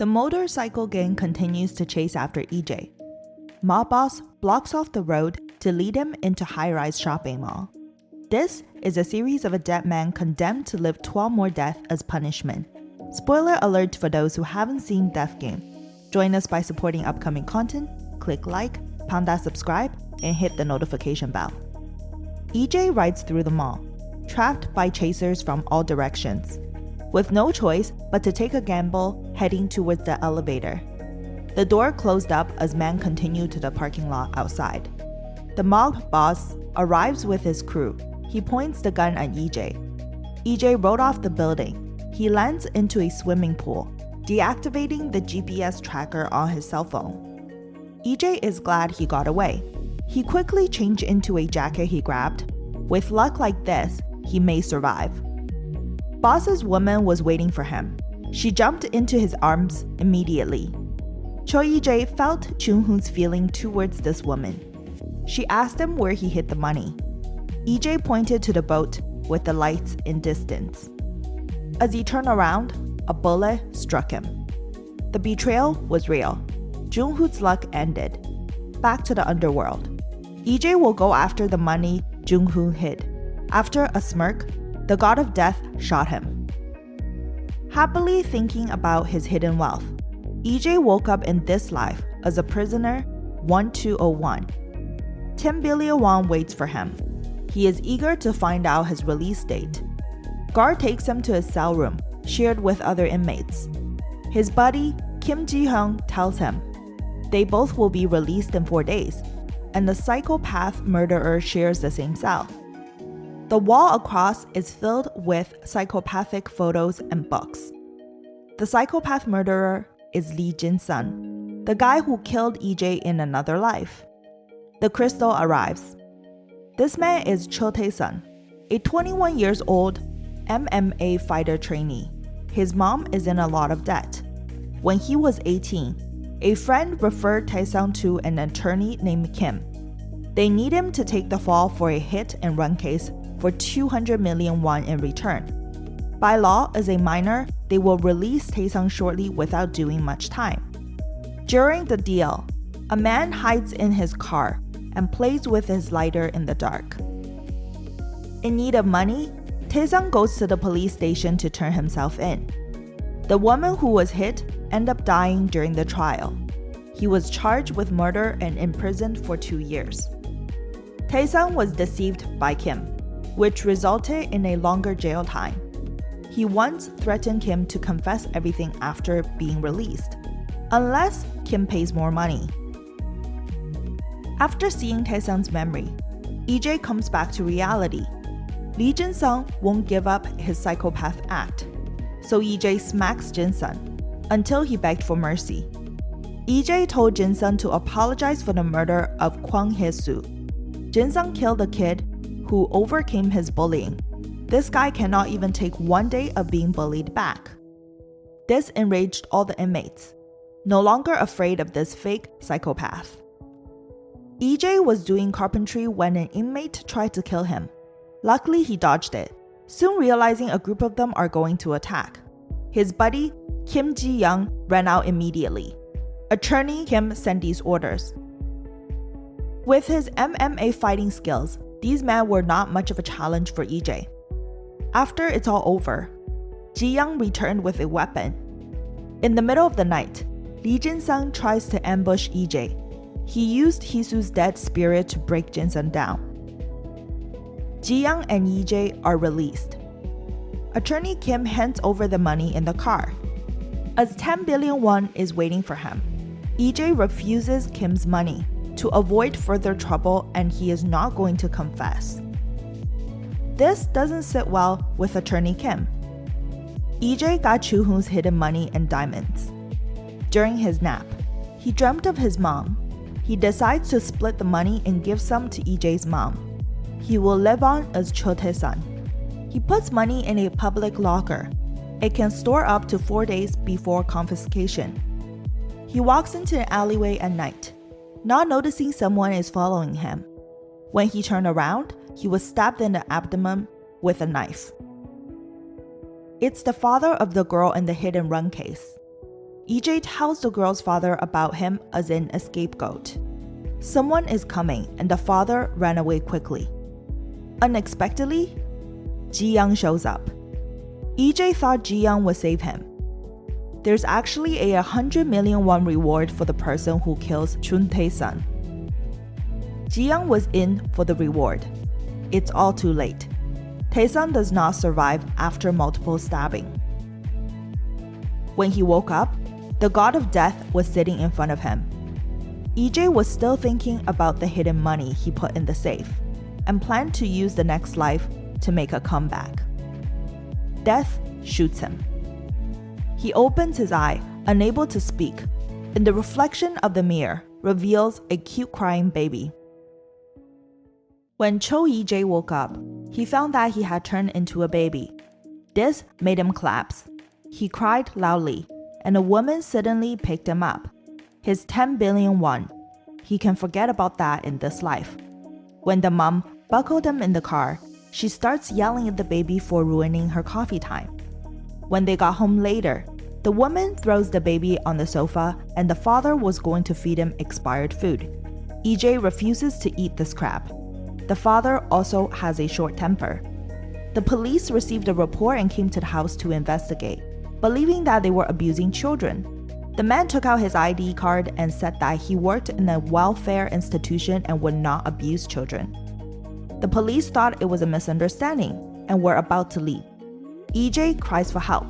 The motorcycle gang continues to chase after EJ. Mob boss blocks off the road to lead him into high-rise shopping mall. This is a series of a dead man condemned to live 12 more deaths as punishment. Spoiler alert for those who haven't seen Death Game. Join us by supporting upcoming content, click like, pound that subscribe, and hit the notification bell. EJ rides through the mall, trapped by chasers from all directions, with no choice but to take a gamble heading towards the elevator. The door closed up as men continued to the parking lot outside. The mob boss arrives with his crew. He points the gun at EJ. EJ rode off the building. He lands into a swimming pool, deactivating the GPS tracker on his cell phone. EJ is glad he got away. He quickly changed into a jacket he grabbed. With luck like this, he may survive. Boss's woman was waiting for him. She jumped into his arms immediately. Cho EJ felt Chun-hoon's feeling towards this woman. She asked him where he hid the money. EJ pointed to the boat with the lights in distance. As he turned around, a bullet struck him. The betrayal was real. Jung-hoon's luck ended. Back to the underworld. EJ will go after the money Jung-hoon hid. After a smirk, the god of death shot him. Happily thinking about his hidden wealth, EJ woke up in this life as a prisoner 1201. 10 billion won waits for him. He is eager to find out his release date. Guard takes him to his cell room, shared with other inmates. His buddy, Kim Ji-hyung, tells him they both will be released in 4 days, and the psychopath murderer shares the same cell. The wall across is filled with psychopathic photos and books. The psychopath murderer is Lee Jin-sun, the guy who killed EJ in another life. The crystal arrives. This man is Cho Tae-sun, a 21 years old MMA fighter trainee. His mom is in a lot of debt. When he was 18, a friend referred Tae-sun to an attorney named Kim. They need him to take the fall for a hit-and-run case for 200 million won in return. By law, as a minor, they will release Tae-sun shortly without doing much time. During the deal, a man hides in his car and plays with his lighter in the dark. In need of money, Tae-sun goes to the police station to turn himself in. The woman who was hit ended up dying during the trial. He was charged with murder and imprisoned for 2 years. Tae-sun was deceived by Kim, which resulted in a longer jail time. He once threatened Kim to confess everything after being released, unless Kim pays more money. After seeing Tae-sun's memory, EJ comes back to reality. Lee Jin-sung won't give up his psychopath act, so EJ smacks Jin-sun until he begged for mercy. EJ told Jin-sun to apologize for the murder of Kwang Hye-soo. Jin-sung killed a kid who overcame his bullying. This guy cannot even take 1 day of being bullied back. This enraged all the inmates, no longer afraid of this fake psychopath. EJ was doing carpentry when an inmate tried to kill him. Luckily, he dodged it, soon realizing a group of them are going to attack. His buddy, Kim Ji-young, ran out immediately. Attorney Kim sent these orders. With his MMA fighting skills, these men were not much of a challenge for EJ. After it's all over, Ji-young returned with a weapon. In the middle of the night, Lee Jin-sung tries to ambush EJ. He used Hisu's dead spirit to break Jin-sun down. Ji-young and EJ are released. Attorney Kim hands over the money in the car. As 10 billion won is waiting for him, EJ refuses Kim's money to avoid further trouble, and he is not going to confess. This doesn't sit well with Attorney Kim. EJ got Choo-hoon's hidden money and diamonds. During his nap, he dreamt of his mom. He decides to split the money and give some to EJ's mom. He will live on as Cho Tae-sun. He puts money in a public locker. It can store up to 4 days before confiscation. He walks into an alleyway at night, not noticing someone is following him. When he turned around, he was stabbed in the abdomen with a knife. It's the father of the girl in the hit and run case. EJ tells the girl's father about him as in a scapegoat. Someone is coming, and the father ran away quickly. Unexpectedly, Ji-young shows up. EJ thought Ji-young would save him. There's actually a 100 million won reward for the person who kills Chun Tae-sun. Ji-young was in for the reward. It's all too late. Tae-sun does not survive after multiple stabbing. When he woke up, the god of death was sitting in front of him. EJ was still thinking about the hidden money he put in the safe and planned to use the next life to make a comeback. Death shoots him. He opens his eye, unable to speak, and the reflection of the mirror reveals a cute crying baby. When Cho EJ woke up, he found that he had turned into a baby. This made him collapse. He cried loudly, and a woman suddenly picked him up. His 10 billion won. He can forget about that in this life. When the mom buckled him in the car, she starts yelling at the baby for ruining her coffee time. When they got home later, the woman throws the baby on the sofa and the father was going to feed him expired food. EJ refuses to eat this crap. The father also has a short temper. The police received a report and came to the house to investigate, believing that they were abusing children. The man took out his ID card and said that he worked in a welfare institution and would not abuse children. The police thought it was a misunderstanding and were about to leave. EJ cries for help.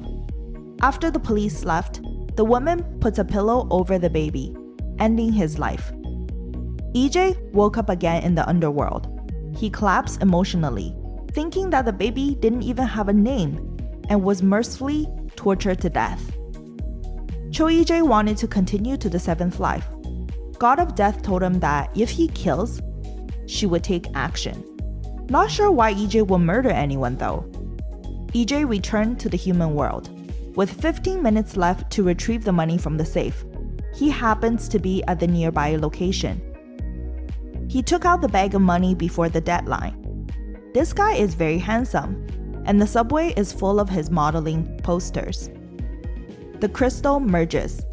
After the police left, the woman puts a pillow over the baby, ending his life. EJ woke up again in the underworld. He collapsed emotionally, thinking that the baby didn't even have a name and was mercifully tortured to death. Cho EJ wanted to continue to the seventh life. God of Death told him that if he kills, she would take action. Not sure why EJ will murder anyone though. EJ returned to the human world. With 15 minutes left to retrieve the money from the safe, he happens to be at the nearby location. He took out the bag of money before the deadline. This guy is very handsome, and the subway is full of his modeling posters. The crystal merges.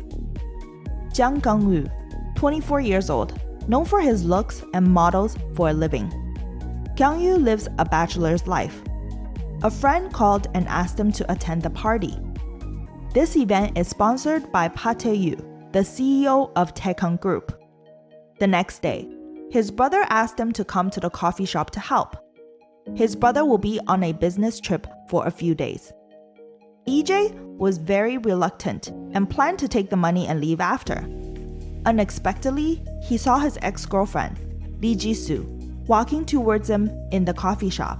Jiang Gangwoo, 24 years old, known for his looks and models for a living. Gangwoo lives a bachelor's life. A friend called and asked him to attend the party. This event is sponsored by Pa Tae-yu, the CEO of Taekong Group. The next day, his brother asked him to come to the coffee shop to help. His brother will be on a business trip for a few days. EJ was very reluctant and planned to take the money and leave after. Unexpectedly, he saw his ex-girlfriend, Lee Ji-soo, walking towards him in the coffee shop.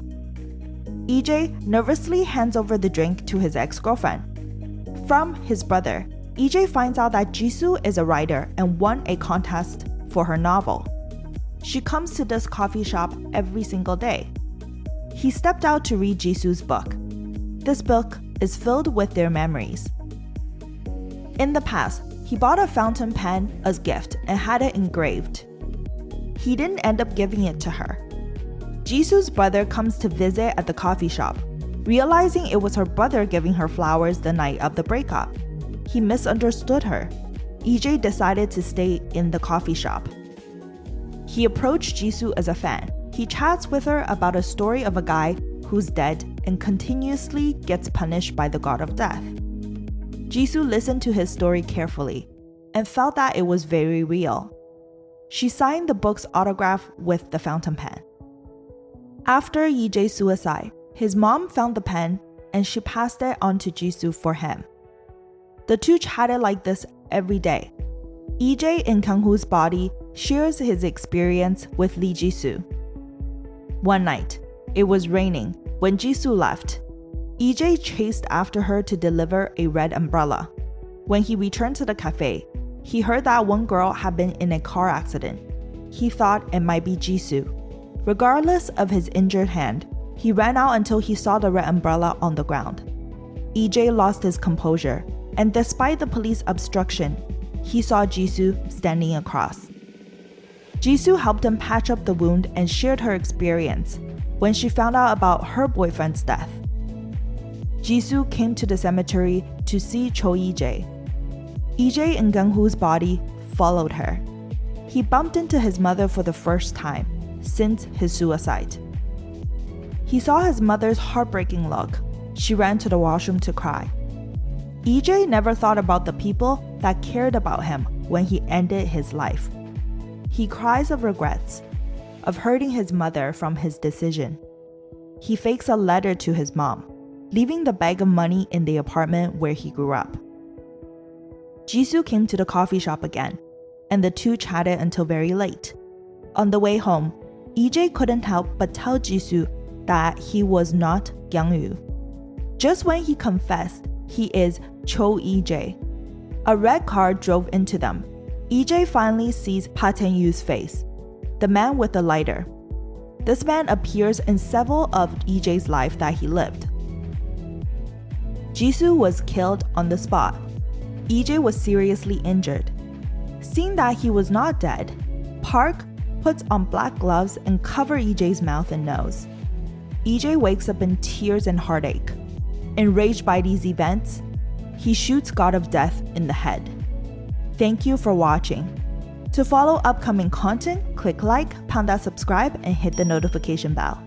EJ nervously hands over the drink to his ex-girlfriend. From his brother, EJ finds out that Jisoo is a writer and won a contest for her novel. She comes to this coffee shop every single day. He stepped out to read Jisoo's book. This book is filled with their memories. In the past, he bought a fountain pen as a gift and had it engraved. He didn't end up giving it to her. Jisoo's brother comes to visit at the coffee shop, realizing it was her brother giving her flowers the night of the breakup. He misunderstood her. EJ decided to stay in the coffee shop. He approached Jisoo as a fan. He chats with her about a story of a guy who's dead and continuously gets punished by the god of death. Jisoo listened to his story carefully and felt that it was very real. She signed the book's autograph with the fountain pen. After EJ's suicide, his mom found the pen and she passed it on to Jisoo for him. The two chatted like this every day. EJ in Kang-hoo's body shares his experience with Lee Jisoo. One night, it was raining when Jisoo left. EJ chased after her to deliver a red umbrella. When he returned to the cafe, he heard that one girl had been in a car accident. He thought it might be Jisoo. Regardless of his injured hand, he ran out until he saw the red umbrella on the ground. EJ lost his composure, and despite the police obstruction, he saw Jisoo standing across. Jisoo helped him patch up the wound and shared her experience when she found out about her boyfriend's death. Jisoo came to the cemetery to see Cho EJ. EJ in Kyung-hoo's body followed her. He bumped into his mother for the first time since his suicide. He saw his mother's heartbreaking look. She ran to the washroom to cry. EJ never thought about the people that cared about him when he ended his life. He cries of regrets, of hurting his mother from his decision. He fakes a letter to his mom, leaving the bag of money in the apartment where he grew up. Jisoo came to the coffee shop again, and the two chatted until very late. On the way home, EJ couldn't help but tell Jisoo that he was not Kyung-woo. Just when he confessed he is Cho EJ, a red car drove into them. EJ finally sees Pa Tae-yu's face, the man with the lighter. This man appears in several of EJ's life that he lived. Jisoo was killed on the spot. EJ was seriously injured. Seeing that he was not dead, Park puts on black gloves and covers EJ's mouth and nose. EJ wakes up in tears and heartache. Enraged by these events, he shoots God of Death in the head. Thank you for watching. To follow upcoming content, click like, pound that subscribe, and hit the notification bell.